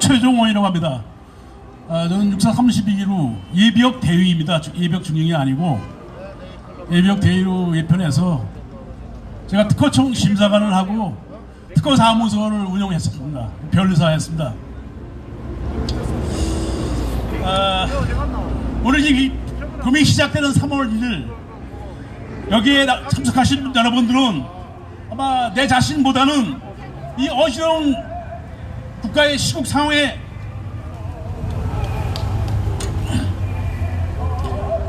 최종원이라고 합니다. 저는 육사 32기로 예비역 대위입니다. 예비역 중령이 아니고 예비역 대위로 예편해서 제가 특허청 심사관을 하고 특허사무소를 운영했습니다. 변리사였습니다. 오늘 이 금이 시작되는 3월 1일 여기에 참석하신 여러분들은 아마 내 자신보다는 이 어지러운 국가의 시국 상황에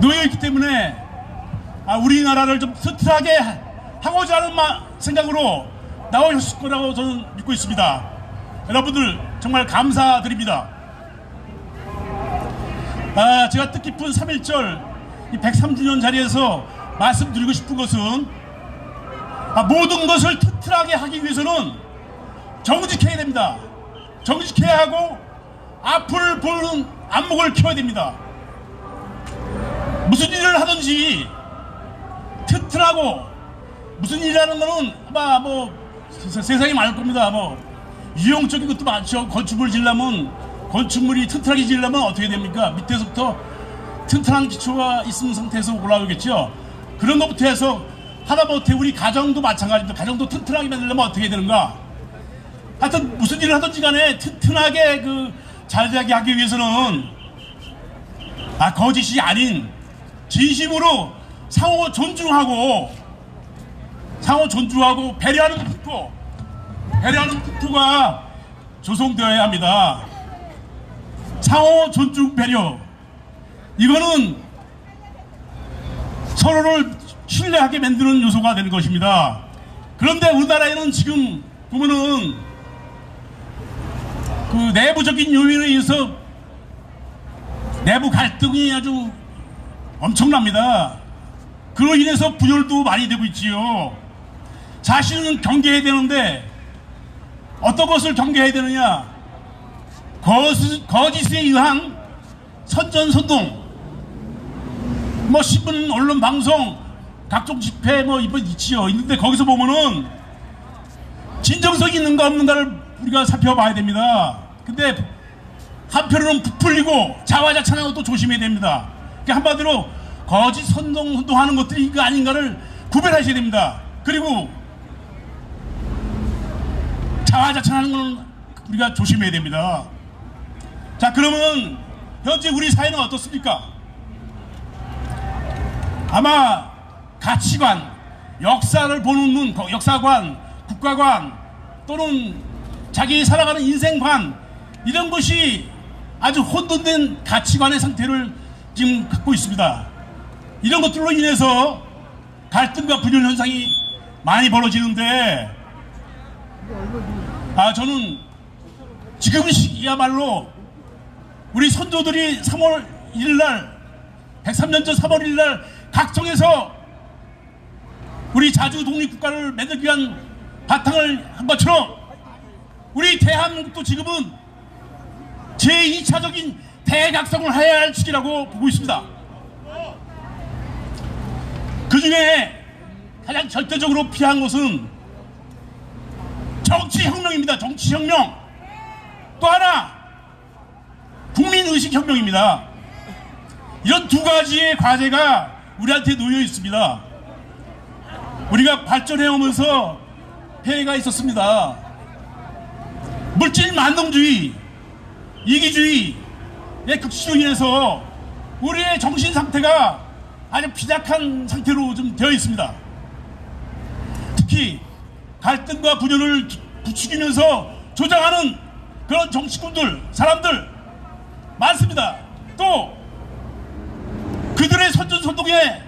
놓여있기 때문에 우리나라를 좀 튼튼하게 하고자 하는 생각으로 나오셨을 거라고 저는 믿고 있습니다. 여러분들 정말 감사드립니다. 제가 뜻깊은 3.1절 103주년 자리에서 말씀드리고 싶은 것은 모든 것을 튼튼하게 하기 위해서는 정직해야 됩니다. 정직해야 하고 앞을 보는 안목을 키워야 됩니다. 무슨 일을 하든지 튼튼하고 무슨 일이라는 거는 아마 세상에 많을 겁니다. 유형적인 것도 많죠. 건축물을 지으려면 건축물이 튼튼하게 지으려면 어떻게 됩니까? 밑에서부터 튼튼한 기초가 있는 상태에서 올라오겠죠. 그런 것부터 해서 하다못해 우리 가정도 마찬가지입니다. 가정도 튼튼하게 만들려면 어떻게 되는가? 하여튼 무슨 일을 하든지 간에 튼튼하게 잘 되게 하기 위해서는 거짓이 아닌 진심으로 상호 존중하고 배려하는 국토가 조성되어야 합니다. 상호 존중 배려, 이거는 서로를 신뢰하게 만드는 요소가 되는 것입니다. 그런데 우리나라에는 지금 보면은 내부적인 요인에 의해서 내부 갈등이 아주 엄청납니다. 그로 인해서 분열도 많이 되고 있지요. 자신은 경계해야 되는데 어떤 것을 경계해야 되느냐? 거짓에 의한 선전선동, 신문, 언론, 방송, 각종 집회 이번 있지요. 있는데 거기서 보면은 진정성이 있는가 없는가를 우리가 살펴봐야 됩니다. 근데 한편으로는 부풀리고 자화자찬하는 것도 조심해야 됩니다. 그러니까 한마디로 거짓 선동하는 것들이 이거 아닌가를 구별하셔야 됩니다. 그리고 자화자찬하는 건 우리가 조심해야 됩니다. 자, 그러면 현재 우리 사회는 어떻습니까? 아마 가치관, 역사를 보는 눈, 역사관, 국가관 또는 자기 살아가는 인생관, 이런 것이 아주 혼돈된 가치관의 상태를 지금 갖고 있습니다. 이런 것들로 인해서 갈등과 분열 현상이 많이 벌어지는데 저는 지금이야말로 우리 선조들이 3월 1일날 103년 전 3월 1일날 각성해서 우리 자주 독립국가를 만들기 위한 바탕을 한 것처럼 우리 대한민국도 지금은 제2차적인 대각성을 해야 할 시기라고 보고 있습니다. 그 중에 가장 절대적으로 필요한 것은 정치혁명입니다. 정치혁명. 또 하나 국민의식혁명입니다. 이런 두 가지의 과제가 우리한테 놓여 있습니다. 우리가 발전해오면서 폐해가 있었습니다. 물질 만능주의, 이기주의의 극치로 인해서 우리의 정신 상태가 아주 빈약한 상태로 좀 되어 있습니다. 특히 갈등과 분열을 부추기면서 조장하는 그런 정치꾼들, 사람들 많습니다. 또 그들의 선전선동에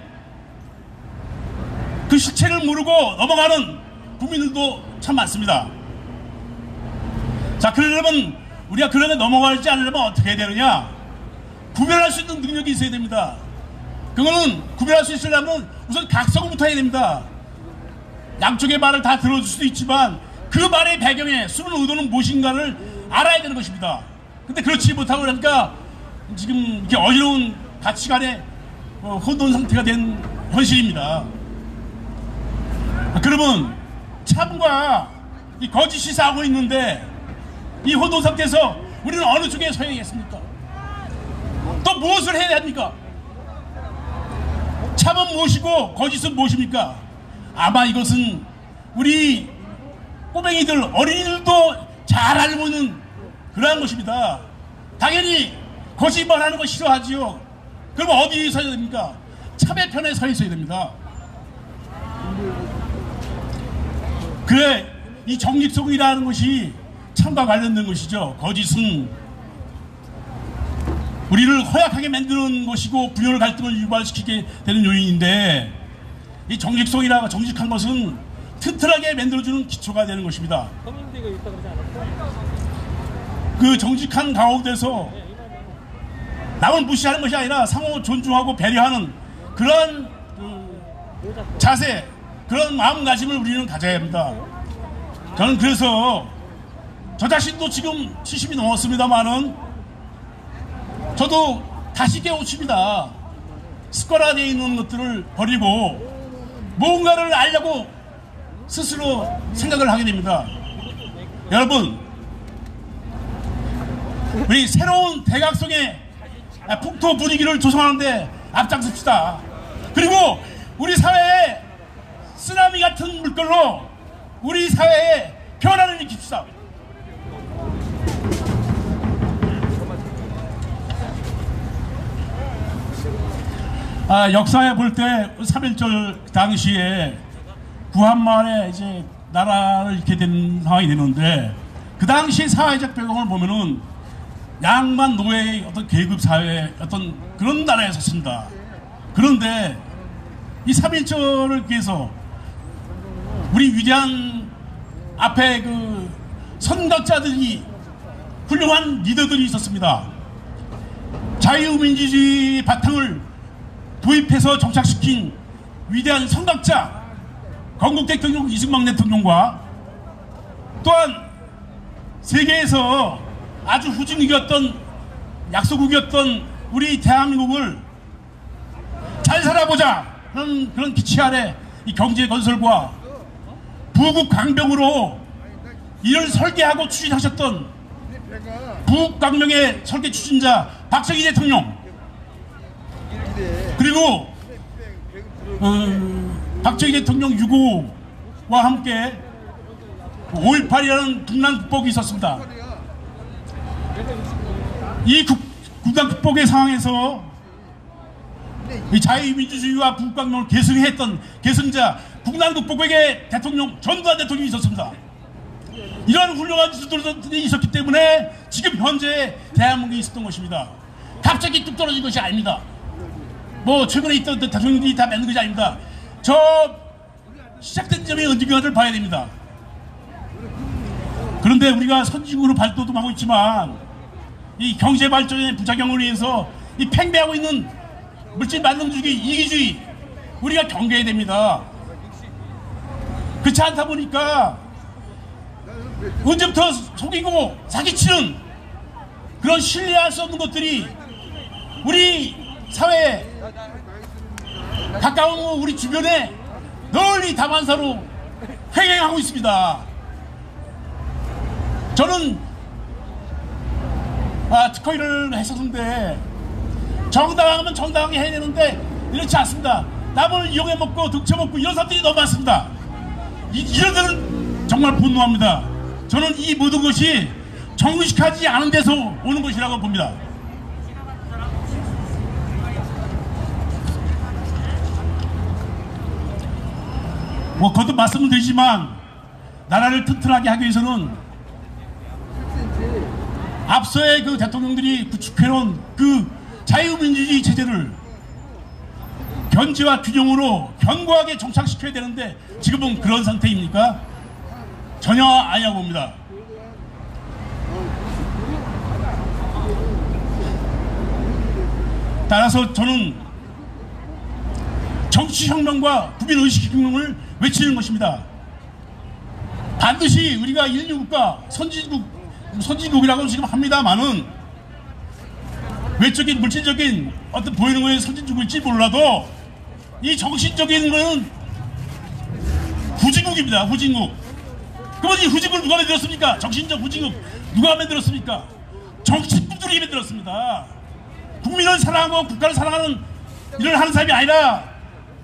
그 실체를 모르고 넘어가는 국민들도 참 많습니다. 자, 그러려면 우리가 그런데 넘어가지 않으려면 어떻게 해야 되느냐? 구별할 수 있는 능력이 있어야 됩니다. 그거는 구별할 수 있으려면 우선 각성부터 해야 됩니다. 양쪽의 말을 다 들어줄 수도 있지만 그 말의 배경에 숨은 의도는 무엇인가를 알아야 되는 것입니다. 근데 그렇지 못하고 그러니까 지금 이렇게 어지러운 가치관의 혼돈 상태가 된 현실입니다. 그러면 참과 이 거짓이 싸우고 있는데 이 혼돈 상태에서 우리는 어느 쪽에 서야겠습니까? 또 무엇을 해야 합니까? 참은 무엇이고 거짓은 무엇입니까? 아마 이것은 우리 꼬맹이들, 어린이들도 잘 알고 있는 그러한 것입니다. 당연히 거짓말하는 거 싫어하지요. 그럼 어디에 서야 됩니까? 참의 편에 서 있어야 됩니다. 그래, 이 정직성이라는 것이 참과 관련된 것이죠. 거짓은 우리를 허약하게 만드는 것이고 분열 갈등을 유발시키게 되는 요인인데, 이 정직성이라 정직한 것은 튼튼하게 만들어주는 기초가 되는 것입니다. 그 정직한 가운데서 남을 무시하는 것이 아니라 상호 존중하고 배려하는 그런 자세, 그런 마음가짐을 우리는 가져야 합니다. 저는 그래서 저 자신도 지금 70이 넘었습니다만은 저도 다시 깨우칩니다. 습관화되어 있는 것들을 버리고 무언가를 알려고 스스로 생각을 하게 됩니다. 여러분, 우리 새로운 대각성의 풍토 분위기를 조성하는데 앞장섭시다. 그리고 우리 사회에 쓰나미 같은 물결로 우리 사회에 변화를 일으킵시다. 역사에 볼 때 3.1절 당시에 구한말에 이제 나라를 잃게 된 상황이 되는데, 그 당시 사회적 배경을 보면은 양반 노예의 어떤 계급 사회, 어떤 그런 나라에 섰습니다. 그런데 이 3.1절을 위해서 우리 위대한 앞에 그 선각자들이, 훌륭한 리더들이 있었습니다. 자유민주주의 바탕을 도입해서 정착시킨 위대한 선각자 건국 대통령 이승만 대통령과, 또한 세계에서 아주 후진국이었던, 약소국이었던 우리 대한민국을 잘 살아보자 하는 그런 기치 아래 이 경제 건설과 부국 강병으로 이를 설계하고 추진하셨던 부국 강명의 설계 추진자 박정희 대통령, 그리고 박정희 대통령 6.25와 함께 5.18이라는 국난 극복이 있었습니다. 이 국난 극복의 상황에서 이 자유민주주의와 부국강령을 계승했던 계승자 국난 극복에게 대통령 전두환 대통령이 있었습니다. 이런 훌륭한 지도자들이 있었기 때문에 지금 현재 대한민국이 있었던 것입니다. 갑자기 뚝 떨어진 것이 아닙니다. 뭐 최근에 있던 대통령들이 다 만든 것이 아닙니다. 저 시작된 점이 어디가를 봐야 됩니다. 그런데 우리가 선진국으로 발돋도 하고 있지만 이 경제 발전의 부작용을 위해서 이 팽배하고 있는 물질 만능주의, 이기주의 우리가 경계해야 됩니다. 그렇지 않다 보니까 언제부터 속이고 사기치는 그런 신뢰할 수 없는 것들이 우리 사회에 가까운 우리 주변에 널리 다반사로 횡행하고 있습니다. 저는 특허일을 했었는데 정당하면 정당하게 해야 되는데 이렇지 않습니다. 남을 이용해 먹고 득쳐먹고 이런 사람들이 너무 많습니다. 이런 데는 정말 분노합니다. 저는 이 모든 것이 정직하지 않은 데서 오는 것이라고 봅니다. 뭐 거듭 말씀을 드리지만 나라를 튼튼하게 하기 위해서는 앞서의 그 대통령들이 구축해놓은 그 자유민주주의 체제를 견제와 균형으로 견고하게 정착시켜야 되는데 지금은 그런 상태입니까? 전혀 아니라고 봅니다. 따라서 저는 정치혁명과 국민의식혁명을 외치는 것입니다. 반드시 우리가 인류국가 선진국이라고 지금 합니다만은 외적인 물질적인 어떤 보이는 거에 선진국일지 몰라도 이 정신적인 거는 후진국입니다. 후진국. 그러면 이 후진국을 누가 만들었습니까? 정신적 후진국 누가 만들었습니까? 정치꾼들이 만들었습니다. 국민을 사랑하고 국가를 사랑하는 일을 하는 사람이 아니라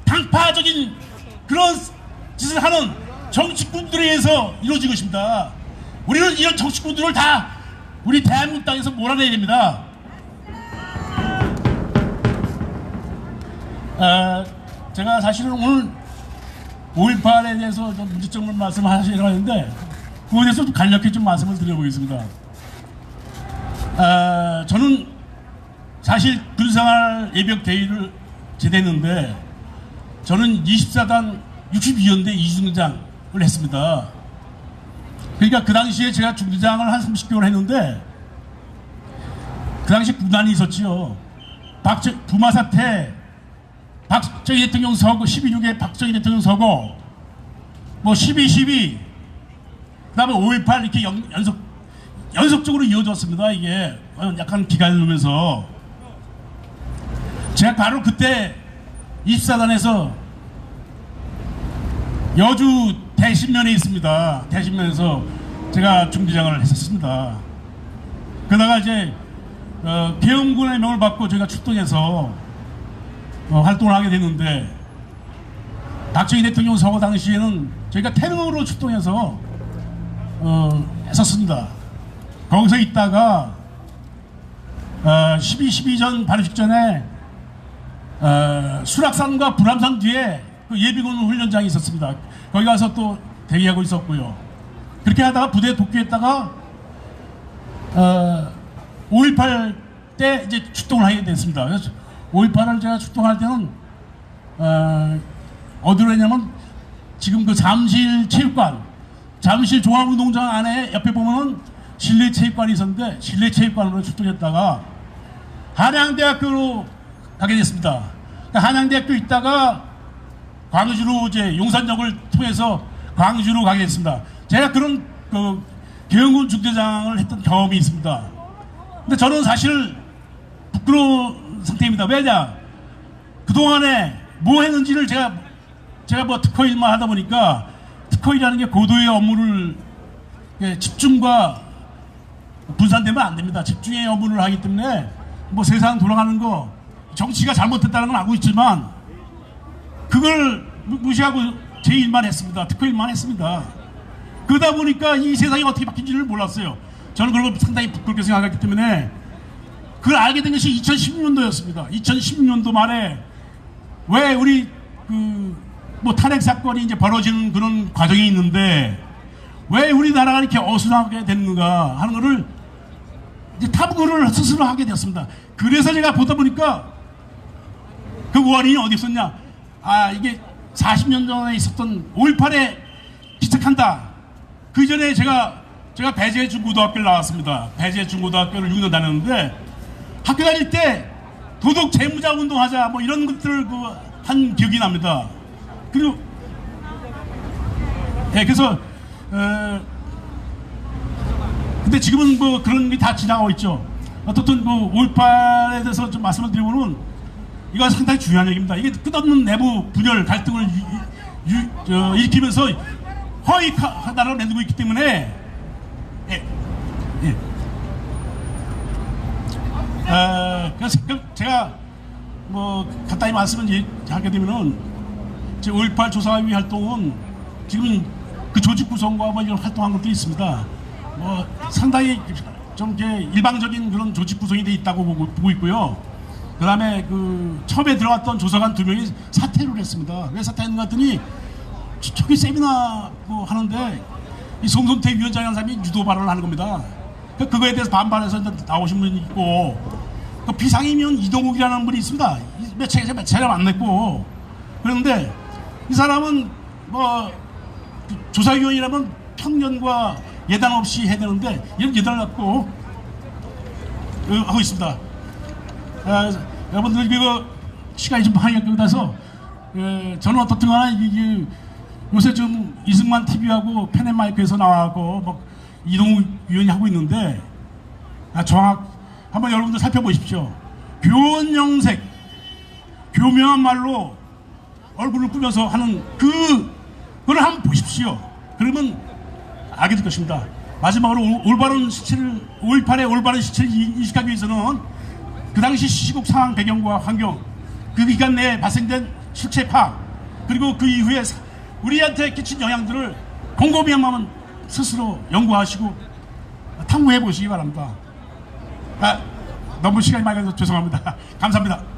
당파적인 그런 짓을 하는 정치꾼들에 의해서 이루어진 것입니다. 우리는 이런 정치꾼들을 다 우리 대한민국 땅에서 몰아내야 됩니다. 제가 사실은 오늘 5.18에 대해서 좀 문제점을 말씀하시려고 했는데 그거에 대해서 좀 간략히 좀 말씀을 드려보겠습니다. 저는 사실 군생활 예비역 대위를 제대했는데 저는 24단 62연대 이중대장을 했습니다. 그러니까 그 당시에 제가 중대장을 한 30개월 했는데 그 당시 군난이 있었지요. 부마 사태, 박정희 대통령 서거, 12.6에 박정희 대통령 서거, 뭐 12.12, 그 다음에 5.18 이렇게 연속적으로 이어졌습니다. 이게 약간 기간을 놓으면서 제가 바로 그때 24단에서 여주 대신면에 있습니다. 대신면에서 제가 중대장을 했었습니다. 그러다가 이제 계엄군의 명을 받고 저희가 출동해서 활동을 하게 됐는데 박정희 대통령 서거 당시에는 저희가 테러로 출동해서 했었습니다. 거기서 있다가 12.12 전 바로 직전에 수락산과 불암산 뒤에 그 예비군 훈련장이 있었습니다. 거기 가서 또 대기하고 있었고요. 그렇게 하다가 부대에 복귀했다가 5.18 때 이제 출동을 하게 됐습니다. 그래서 5.18을 제가 출동할 때는 어디로 했냐면 지금 그 잠실 체육관, 잠실 종합운동장 안에 옆에 보면은 실내 체육관이 있었는데 실내 체육관으로 출동했다가 한양대학교로 가게 됐습니다. 한양대학교 있다가 광주로 이제 용산역을 통해서 광주로 가게 됐습니다. 제가 그런 그 계엄군 중대장을 했던 경험이 있습니다. 근데 저는 사실 부끄러운 상태입니다. 왜냐? 그동안에 뭐 했는지를 제가 뭐 특허일만 하다 보니까 특허일이라는 게 고도의 업무를 집중과 분산되면 안 됩니다. 집중의 업무를 하기 때문에 뭐 세상 돌아가는 거 정치가 잘못됐다는 건 알고 있지만 그걸 무시하고 제 일만 했습니다. 특허일만 했습니다. 그러다 보니까 이 세상이 어떻게 바뀐지를 몰랐어요. 저는 그걸 상당히 부끄럽게 생각했기 때문에 그걸 알게 된 것이 2016년도였습니다. 2016년도 말에 왜 우리 뭐 탄핵 사건이 이제 벌어지는 그런 과정이 있는데 왜 우리나라가 이렇게 어수선하게 됐는가 하는 거를 이제 탐구를 스스로 하게 되었습니다. 그래서 제가 보다 보니까 그 원인이 어디 있었냐? 이게 40년 전에 있었던 5.18에 기착한다. 그 전에 제가 배재 중고등학교를 나왔습니다. 배재 중고등학교를 6년 다녔는데 학교 다닐 때 도덕 재무자 운동하자 뭐 이런 것들을 한 기억이 납니다. 그리고 그래서 근데 지금은 뭐 그런 게 다 지나가고 있죠. 어떻든 5.18에 대해서 좀 말씀을 드리고는 이건 상당히 중요한 얘기입니다. 이게 끝없는 내부 분열 갈등을 일으키면서 허위하다라고 내두고 있기 때문에 그래서 제가 뭐 간단히 말씀을 하게 되면은 제 5.18 조사위 활동은 지금 그 조직 구성과 뭐 이런 활동한 것도 있습니다. 뭐 상당히 좀 이렇게 일방적인 그런 조직 구성이 돼 있다고 보고 있고요. 그 다음에 처음에 들어갔던 조사관 2명이 사퇴를 했습니다. 왜 사퇴했는가 했더니 저기 세미나 하는데 이 송선태 위원장이라는 사람이 유도 발언을 하는 겁니다. 그거에 대해서 반발해서 나오신 분이 있고 비상임위원 이동욱이라는 분이 있습니다. 며칠 안 냈고 그런데 이 사람은 뭐 조사위원이라면 편견과 예단 없이 해야 되는데 이런 예단을 갖고 하고 있습니다. 여러분들 시간이 좀 많이 끌어서 저는 어떻든 간에 요새 좀 이승만 TV하고 펜앤마이크에서 나와고 뭐 이동욱 위원이 하고 있는데 한번 여러분들 살펴보십시오. 교원영색 교묘한 말로 얼굴을 꾸며서 하는 그걸 한번 보십시오. 그러면 알게 될 것입니다. 마지막으로 올바른 시체를 5.18의 올바른 시체를 인식하기 위해서는 그 당시 시국 상황 배경과 환경, 그 기간 내에 발생된 실체 파악, 그리고 그 이후에 우리한테 끼친 영향들을 곰곰이 한번 스스로 연구하시고 탐구해 보시기 바랍니다. 너무 시간이 많이 가서 죄송합니다. 감사합니다.